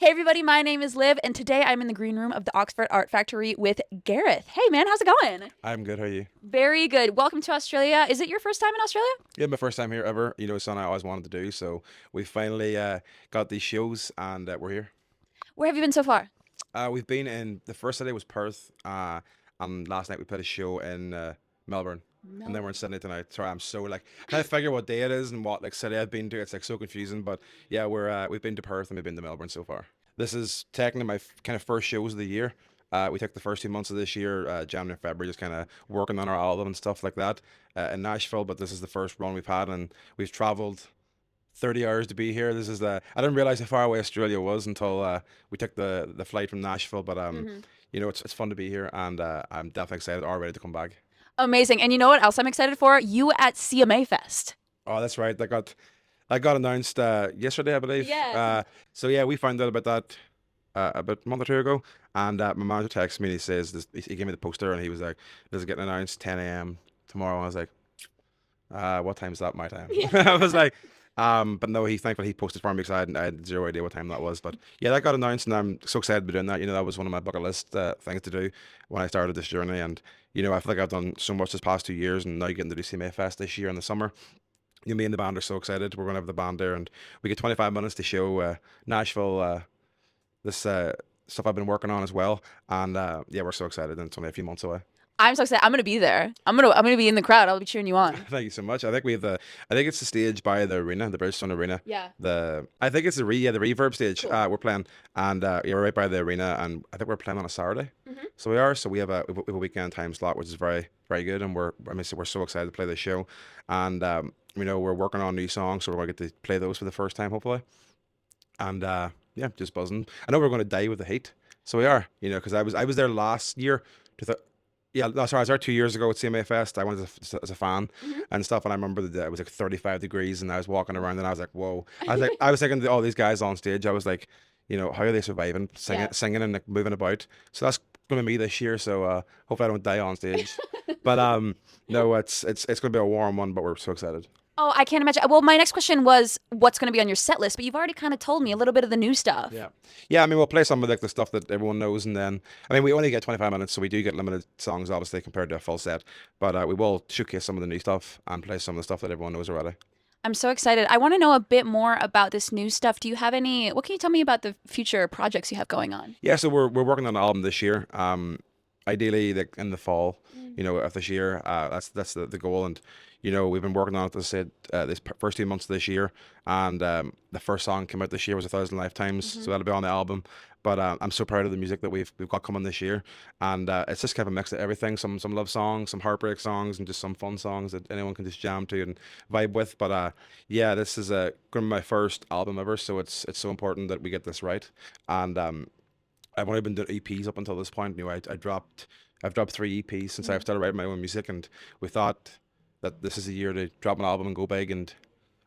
Hey everybody, my name is Liv, and today I'm in the green room of the Oxford Art Factory with Gareth. Hey man, how's it going? I'm good. How are you? Very good. Welcome to Australia. Is it your first time in Australia? Yeah, my first time here ever. It's something I always wanted to do. So we finally got these shows, and we're here. Where have you been so far? We've been in the first city was Perth, and last night we played a show in Melbourne, and then we're in Melbourne. Sydney tonight. Sorry, I'm so like trying to figure what day it is and what like city I've been to. It's like so confusing, but yeah, we've been to Perth and we've been to Melbourne so far. This is technically my kind of first shows of the year. We took the first 2 months of this year, January and February, just kind of working on our album and stuff like that in Nashville. But this is the first run we've had, and we've traveled 30 hours to be here. This is the I didn't realize how far away Australia was until we took the flight from Nashville. But Hmm. it's fun to be here, and I'm definitely excited already to come back. Amazing. And you know what else I'm excited for? You at CMA Fest. Oh, that's right. That got announced yesterday, I believe. Yeah. So yeah, we found out about that about a month or two ago, and my manager texted me and he says this, he gave me the poster and he was like, "This is getting announced 10 a.m. tomorrow." I was like, what time is that my time? Yeah. I was like, but no, he thankfully he posted for me because I had zero idea what time that was. But yeah, that got announced, and I'm so excited to be doing that. That was one of my bucket list things to do when I started this journey. And I feel like I've done so much this past 2 years, and now getting to do CMA Fest this year in the summer. Me and the band are so excited. We're gonna have the band there, and we get 25 minutes to show Nashville this stuff I've been working on as well. And yeah, we're so excited, and it's only a few months away. I'm so excited. I'm gonna be there. I'm gonna be in the crowd. I'll be cheering you on. Thank you so much. I think we have I think it's the stage by the arena, the Bridgestone Arena. Yeah. I think it's the reverb stage. Cool. We're playing, and yeah, we're right by the arena, and I think we're playing on a Saturday. Hmm. So we are. So we have a weekend time slot, which is very very good, and we're so excited to play this show, and we're working on new songs, so we're gonna get to play those for the first time, hopefully, and yeah, just buzzing. I know we're gonna die with the heat, so we are. Because I was there last year. To yeah, no, sorry, I was there 2 years ago at CMA Fest. I went as a fan Hmm. and stuff, and I remember that it was like 35 degrees, and I was walking around, and I was like, "Whoa!" I was thinking to all these guys on stage. I was like, how are they surviving, Yeah. singing and like moving about? So that's gonna be me this year. So hopefully I don't die on stage. But no, it's gonna be a warm one, but we're so excited. Oh, I can't imagine. Well, my next question was what's gonna be on your set list, but you've already kind of told me a little bit of the new stuff. Yeah, yeah. I mean, we'll play some of like the stuff that everyone knows, and then we only get 25 minutes, so we do get limited songs, obviously, compared to a full set. But we will showcase some of the new stuff and play some of the stuff that everyone knows already. I'm so excited. I want to know a bit more about this new stuff. Do you have any? What can you tell me about the future projects you have going on? Yeah, so we're working on an album this year. Ideally, like in the fall, Mm. of this year. That's the goal, and we've been working on it. As I said, this first 2 months of this year, and the first song came out this year was A Thousand Lifetimes, Hmm. so that'll be on the album. But I'm so proud of the music that we've got coming this year, and it's just kind of a mix of everything. Some love songs, some heartbreak songs, and just some fun songs that anyone can just jam to and vibe with. But yeah, this is going to be my first album ever, so it's so important that we get this right. And I've only been doing EPs up until this point. I've dropped three EPs since I've Hmm. started writing my own music, and we thought that this is a year to drop an album and go big, and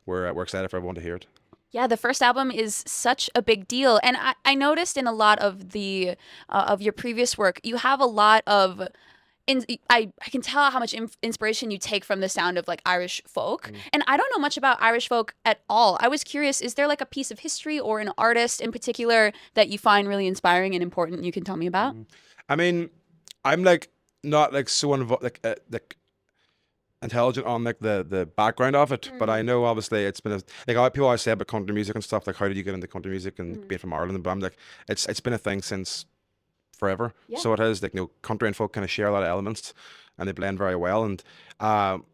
we're excited for everyone to hear it. Yeah, the first album is such a big deal, and I noticed in a lot of the of your previous work, you have a lot of. I can tell how much inspiration you take from the sound of like Irish folk. Mm. And I don't know much about Irish folk at all. I was curious, is there like a piece of history or an artist in particular that you find really inspiring and important you can tell me about? Mm. I mean, I'm like not like so involved like intelligent on like the background of it, but I Mm. know obviously it's been people always say about country music and stuff like how did you get into country music and Mm. being from Ireland, but I'm like it's been a thing since forever. Yeah. So it is like country and folk kind of share a lot of elements, and they blend very well. And um,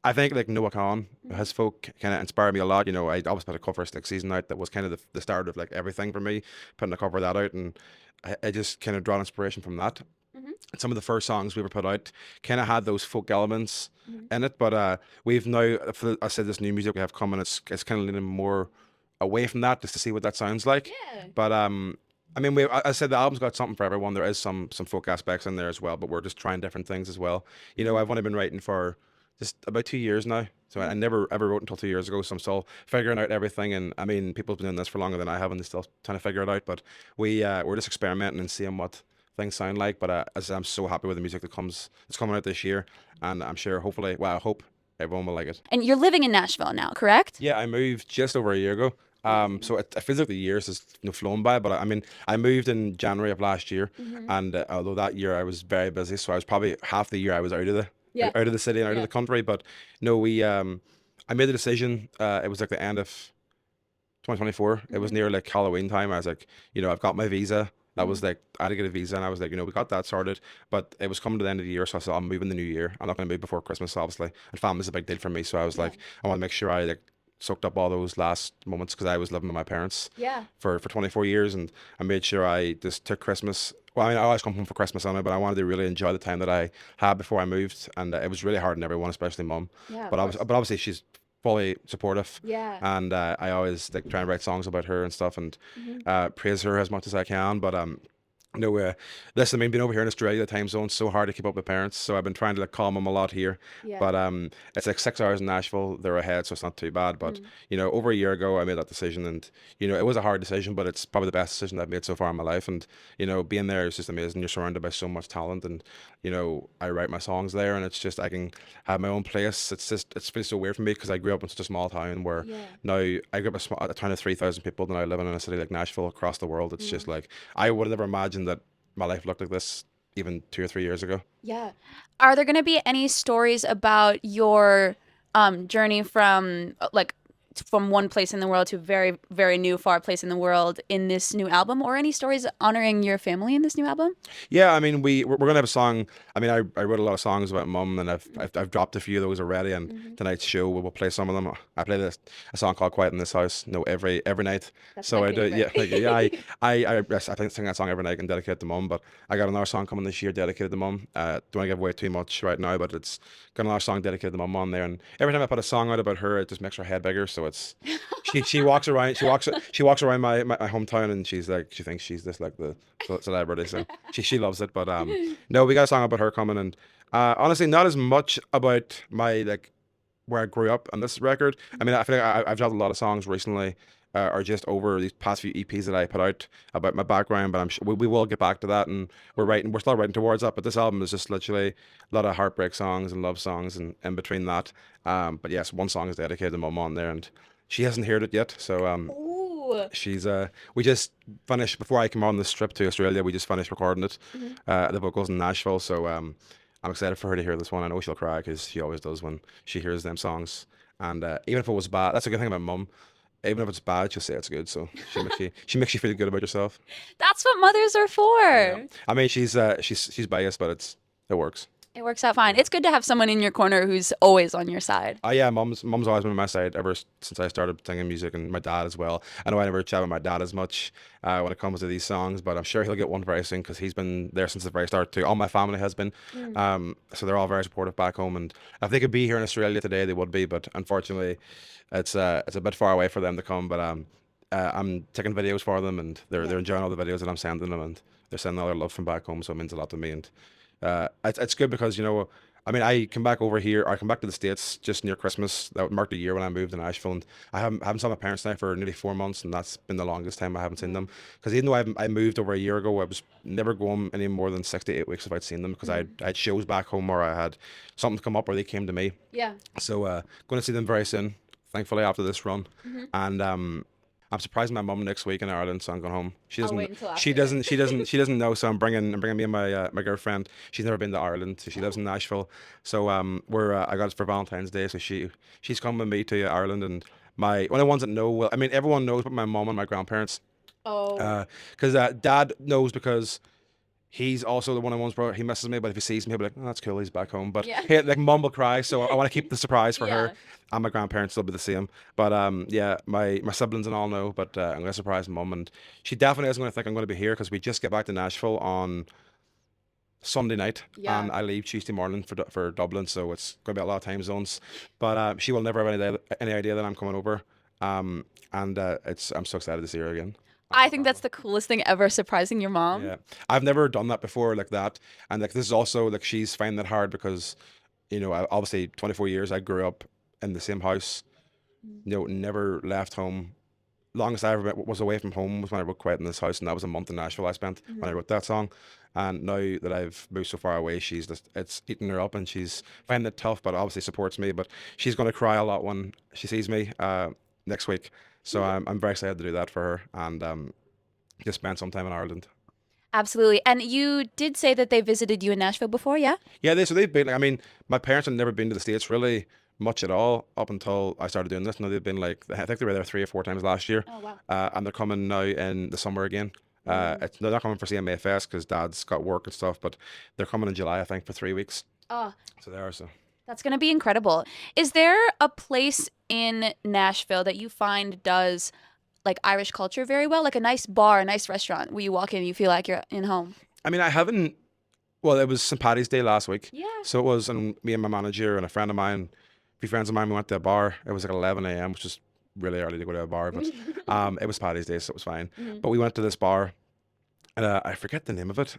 I think like Noah Khan, Mhm. his folk kind of inspired me a lot. I always put a cover of Stick Season out that was kind of the start of like everything for me, putting a cover of that out, and I just kind of draw inspiration from that. Mhm. And some of the first songs we ever put out kind of had those folk elements Mhm. in it, but we've now, I said, this new music we have coming, it's kind of leaning more away from that just to see what that sounds like. Yeah. But I mean, I said the album's got something for everyone. There is some folk aspects in there as well, but we're just trying different things as well. Mhm. I've only been writing for just about 2 years now, so I Mhm. never ever wrote until 2 years ago. So I'm still figuring out everything, and I mean, people have been doing this for longer than I have, and they're still trying to figure it out. But we're just experimenting and seeing what things sound like. But as I said, I'm so happy with the music that's coming out this year, and I'm sure, hopefully, well, I hope everyone will like it. And you're living in Nashville now, correct? Yeah, I moved just over a year ago. Amazing. So it feels like the years has flown by, but I mean, I moved in January of last year, Hmm. and although that year I was very busy, so I was probably half the year I was Yeah. out of the city and out of Yeah. the country. But no, I made the decision. It was like the end of 2024. It was Hmm. near like Halloween time. I was like, I've got my visa. That was Hmm. like, I had to get a visa, and I was like, we got that sorted. But it was coming to the end of the year, so I said, I'm moving the new year. I'm not going to move before Christmas, obviously. And family's a big deal for me, so I was Yeah. like, I want to make sure I like soaked up all those last moments because I was living with my parents Yeah. for 24 years, and I made sure I just took Christmas. Well, I mean, I always come home for Christmas anyway, but I wanted to really enjoy the time that I had before I moved, and it was really hard on everyone, especially mum. Yeah, of But course. obviously she's fully supportive, Yeah. and I always like try and write songs about her and stuff, and Hmm. praise her as much as I can. But no, listen, I mean, being over here in Australia, the time zone's so hard to keep up with parents, so I've been trying to like calm them a lot here. Yeah. But it's like 6 hours in Nashville, they're ahead, so it's not too bad. But Mm. over a year ago, I made that decision, and it was a hard decision, but it's probably the best decision I've made so far in my life. And being there is just amazing. You're surrounded by so much talent, and I write my songs there, and it's just I can have my own place. It feels so weird for me because I grew up in such a small town where Yeah. now I grew up in a town of 3,000 people, and I live in a city like Nashville across the world. It's just Mm. like I would have never imagined that my life looked like this even 2 or 3 years ago. Yeah. Are there going to be any stories about your journey from from one place in the world to a very, very new, far place in the world in this new album, or any stories honoring your family in this new album? Yeah, I mean, we're gonna have a song. I mean, I wrote a lot of songs about mum, and I've dropped a few of those already. And Mm-hmm. tonight's show we'll play some of them. I play a song called "Quiet in This House." No, every night. That's my So I do. favorite. Yeah, like, yeah. I think sing that song every night and dedicate it to mum. But I got another song coming this year dedicated to mum. Don't want to give away too much right now, but it's got another song dedicated to mum on there. And every time I put a song out about her, it just makes her head bigger. So it's she walks around she walks around my hometown, and she thinks she's this like the celebrity. So she loves it. But no, we got a song about her coming, and honestly, not as much about my like where I grew up on this record. I mean, I feel like I've dropped a lot of songs recently, or just over these past few EPs that I put out about my background. But I'm sure we will get back to that, and we're still writing towards that. But this album is just literally a lot of heartbreak songs and love songs, and in between that. But yes, one song is dedicated to Mum on there, and she hasn't heard it yet. So Ooh. she's we just finished before I came on this trip to Australia. We just finished recording it, Hmm. the vocals in Nashville. So I'm excited for her to hear this one. I know she'll cry because she always does when she hears them songs. And even if it was bad, that's a good thing about mum. Even if it's bad, she'll say it's good. So she makes you feel good about yourself. That's what mothers are Yeah. for. I mean, she's biased, but it works. It works out fine. Yeah. It's good to have someone in your corner who's always on your side. Oh yeah, mum's always been on my side ever since I started singing music, and my dad as well. I know I never chat with my dad as much when it comes to these songs, but I'm sure he'll get one very soon because he's been there since the very start too. All my family has been, Mm. so they're all very supportive back home. And if they could be here in Australia today, they would be. But unfortunately, it's a bit far away for them to come. But I'm taking videos for them, and they're Yeah. they're enjoying all the videos that I'm sending them, and they're sending all their love from back home. So it means a lot to me. And it's good because I mean, I come back over here. I come back to the States just near Christmas. That marked a year when I moved to Nashville, and I haven't seen my parents now for nearly 4 months, and that's been the longest time I haven't seen them. Because even though I moved over a year ago, I was never going any more than 6 to 8 weeks without seeing them because Mm. I had shows back home or I had something come up or they came to me. Yeah. So going to see them very soon, thankfully after this run, Hmm. and I'm surprising my mum next week in Ireland, so I'm going home. She I'll doesn't. wait until She after. doesn't. She doesn't. She doesn't know. So I'm bringing me and my girlfriend. She's never been to Ireland. So she lives in Nashville. So I got it for Valentine's Day. So she's coming with me to Ireland, and my one of the ones that know. Well, I mean everyone knows, but my mom and my grandparents. Oh. Because dad knows because he's also the one of the ones where he misses me, but if he sees me, he'll be like, "Oh, that's cool, he's back home." But Yeah. he like mum will cry, so I want to keep the surprise for her. Yeah. And my grandparents will be the same. But yeah, my siblings and all know, but I'm gonna surprise mum, and she definitely isn't gonna think I'm gonna be here because we just get back to Nashville on Sunday night, Yeah. and I leave Tuesday morning for Dublin, so it's gonna be a lot of time zones. But she will never have any idea that I'm coming over. And it's I'm so excited to see her again. I think that's the coolest thing ever, surprising your mom. Yeah, I've never done that before like that, and like this is also like she's finding it hard because obviously 24 years I grew up in the same house, Mm. never left home. Longest I ever was away from home was when I wrote "Quiet in This House," and that was a month in Nashville I spent when I Mhm. wrote that song. And now that I've moved so far away, it's eating her up, and she's finding it tough, but obviously supports me. But she's gonna cry a lot when she sees me next week. So I'm very excited to do that for her and just spend some time in Ireland. Absolutely. And you did say that they visited you in Nashville before, yeah? Yeah, so they've been like, I mean, my parents had never been to the States really much at all up until I started doing this. Now they've been like, I think they were there 3 or 4 times last year, Oh, wow. and they're coming now in the summer again. Mm. They're not coming for CMA Fest because Dad's got work and stuff, but they're coming in July, I think, for 3 weeks. Oh, So they are. So that's going to be incredible. Is there a place in Nashville that you find does like Irish culture very well? Like a nice bar, a nice restaurant where you walk in and you feel like you're in home? I mean, I haven't. Well, it was St. Paddy's Day last week, Yeah. so it was, and me and my manager and a friend of mine, a few friends of mine, we went to a bar. It was like 11 a.m., which is really early to go to a bar, but it was Paddy's Day, so it was fine. Mhm. But we went to this bar, and I forget the name of it.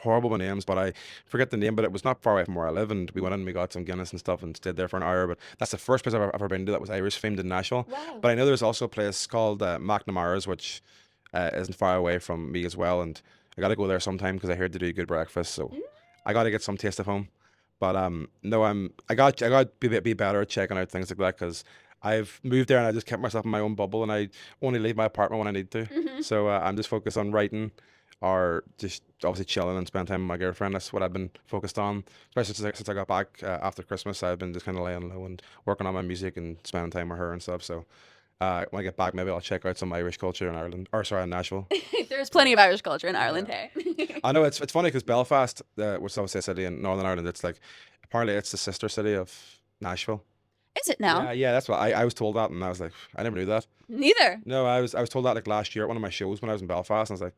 Horrible with names, but I forget the name. But it was not far away from where I live, and we went in and we got some Guinness and stuff and stayed there for an hour. But that's the first place I've ever been to that was Irish themed in Nashville. Wow. But I know there's also a place called McNamara's, which isn't far away from me as well, and I got to go there sometime because I heard they do good breakfast. So I got to get some taste of home. But no, I got to be better at checking out things like that because I've moved there and I just kept myself in my own bubble and I only leave my apartment when I need to. Hmm. So I'm just focused on writing or just obviously chilling and spending time with my girlfriend. That's what I've been focused on, especially since I got back after Christmas. I've been just kind of laying low and working on my music and spending time with her and stuff. So when I get back, maybe I'll check out some Irish culture in Ireland, or sorry, in Nashville. There's plenty of Irish culture in Yeah. Ireland, hey? I know it's funny because Belfast, which is obviously a city in Northern Ireland, it's like apparently it's the sister city of Nashville. Is it now? Yeah, that's what I was told that, and I was like, I never knew that. Neither. No, I was told that like last year at one of my shows when I was in Belfast, and I was like,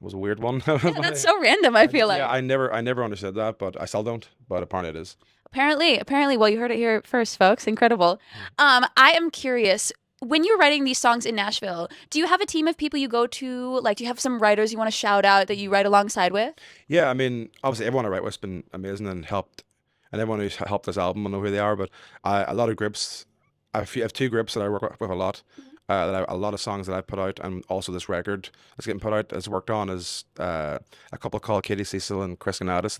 it was a weird one. Yeah, that's so random, I feel Yeah, like. I never understood that, but I still don't. But apparently it is. Apparently, well, you heard it here first, folks. Incredible. I am curious. When you're writing these songs in Nashville, do you have a team of people you go to? Like, do you have some writers you want to shout out that you write alongside with? Yeah, I mean, obviously everyone I write with's been amazing and helped, and everyone who's helped this album, I know who they are. But a lot of groups, I have 2 groups that I work with a lot. A lot of songs that I put out, and also this record that's getting put out is worked on is a couple called Katie Cecil and Chris Ganatis.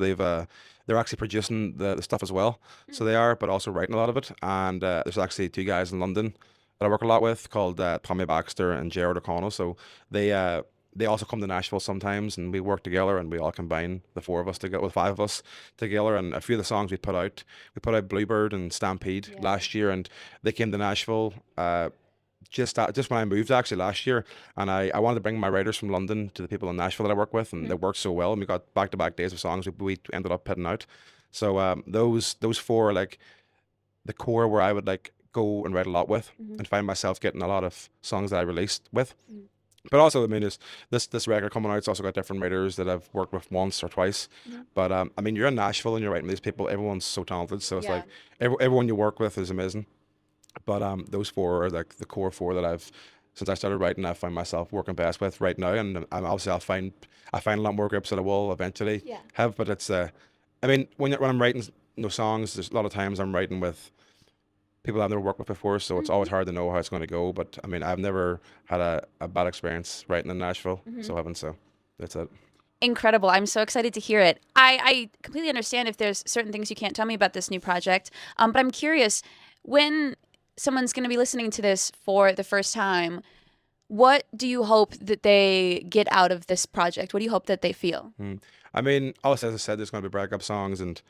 They're actually producing the stuff as well, so they are, but also writing a lot of it. And there's actually 2 guys in London that I work a lot with called Tommy Baxter and Jared O'Connell. So they uh, they also come to Nashville sometimes, and we work together, and we all combine the 4 of us together, with 5 of us together. And a few of the songs we put out Bluebird and Stampede Yeah. last year, and they came to Nashville. Just when I moved actually last year, and I wanted to bring my writers from London to the people in Nashville that I work with, and it worked so well. And we got back to back days of songs we ended up putting out. So those 4 are like the core where I would like go and write a lot with, and find myself getting a lot of songs that I released with. But also, I mean, is this record coming out? It's also got different writers that I've worked with once or twice. But I mean, you're in Nashville and you're writing with these people. Everyone's so talented, so it's Yeah. like everyone you work with is amazing. But those 4 are like the core 4 that I've since I started writing. I find myself working best with right now, and obviously I find a lot more groups that I will eventually Yeah. have. But it's I mean, when I'm writing songs, there's a lot of times I'm writing with people I've never worked with before, so it's always hard to know how it's going to go. But I mean, I've never had a bad experience writing in Nashville, so I haven't. So that's it. Incredible. I'm so excited to hear it. I completely understand if there's certain things you can't tell me about this new project. But I'm curious, when someone's going to be listening to this for the first time, what do you hope that they get out of this project? What do you hope that they feel? I mean, also as I said, there's going to be breakup songs and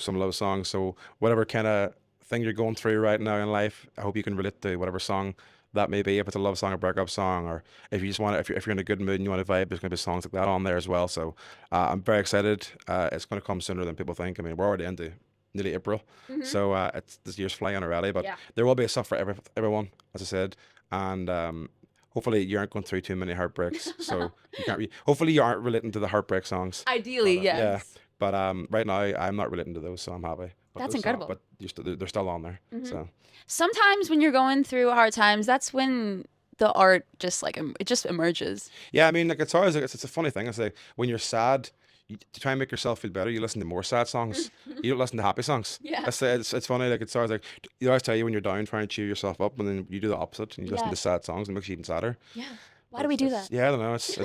some love songs. So whatever kind of thing you're going through right now in life, I hope you can relate to whatever song that may be. If it's a love song, a breakup song, or if you just want to, if you're in a good mood and you want to vibe, there's going to be songs like that on there as well. So I'm very excited. It's going to come sooner than people think. I mean, we're already into nearly April, so it's this year's flying already. But Yeah. there will be stuff for everyone, as I said, and hopefully you aren't going through too many heartbreaks. So you can't. Hopefully you aren't relating to the heartbreak songs. Ideally, But, yeah, yes. but right now I'm not relating to those, so I'm happy. But That's those incredible. but they're still on there. So Sometimes when you're going through hard times, that's when the art just like it just emerges. yeah, I mean, like it's always it's a funny thing. It's like when you're sad, to try and make yourself feel better, you listen to more sad songs. You don't listen to happy songs. Yeah. It's funny. Like it's always like you always tell you when you're down, trying to cheer yourself up, and then you do the opposite and you listen Yeah. to sad songs and it makes you even sadder. Yeah. Why do we do that? Yeah, I don't know. It's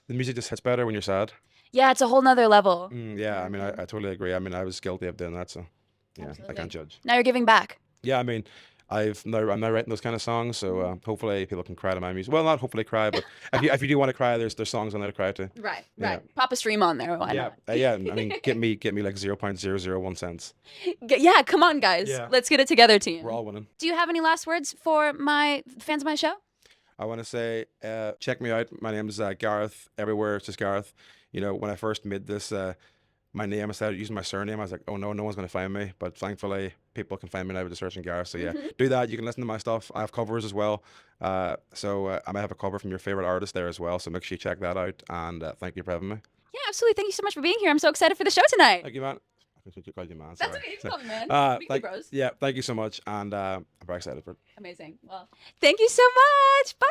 the music just hits better when you're sad. Yeah, it's a whole nother level. Yeah, I mean, I totally agree. I mean, I was guilty of doing that, so yeah, I Absolutely. can't judge. Now you're giving back. Yeah, I mean, I'm now writing those kind of songs, so hopefully people can cry to my music. Well, not hopefully cry, but if you do want to cry, there's songs on there to cry to. Right, Yeah. right. Pop a stream on there. Why Yeah, not? yeah. I mean, get me like 0.001 cents. Yeah, come on, guys. Yeah. Let's get it together, team. We're all winning. Do you have any last words for my fans of my show? I want to say, check me out. My name's Gareth. Everywhere it's just Gareth. You know, when I first made this, my name, I started using my surname. I was like, oh no, no one's going to find me. But thankfully, people can find me now with the searching Gareth. So yeah, do that. You can listen to my stuff. I have covers as well. So I might have a cover from your favorite artist there as well. So make sure you check that out. And thank you for having me. Yeah, absolutely. Thank you so much for being here. I'm so excited for the show tonight. Thank you, man. I think you called you man. That's Sorry. okay. You can call me man. We can be Thank, bros. yeah, thank you so much. And I'm very excited for it. Amazing. Well, thank you so much. Bye.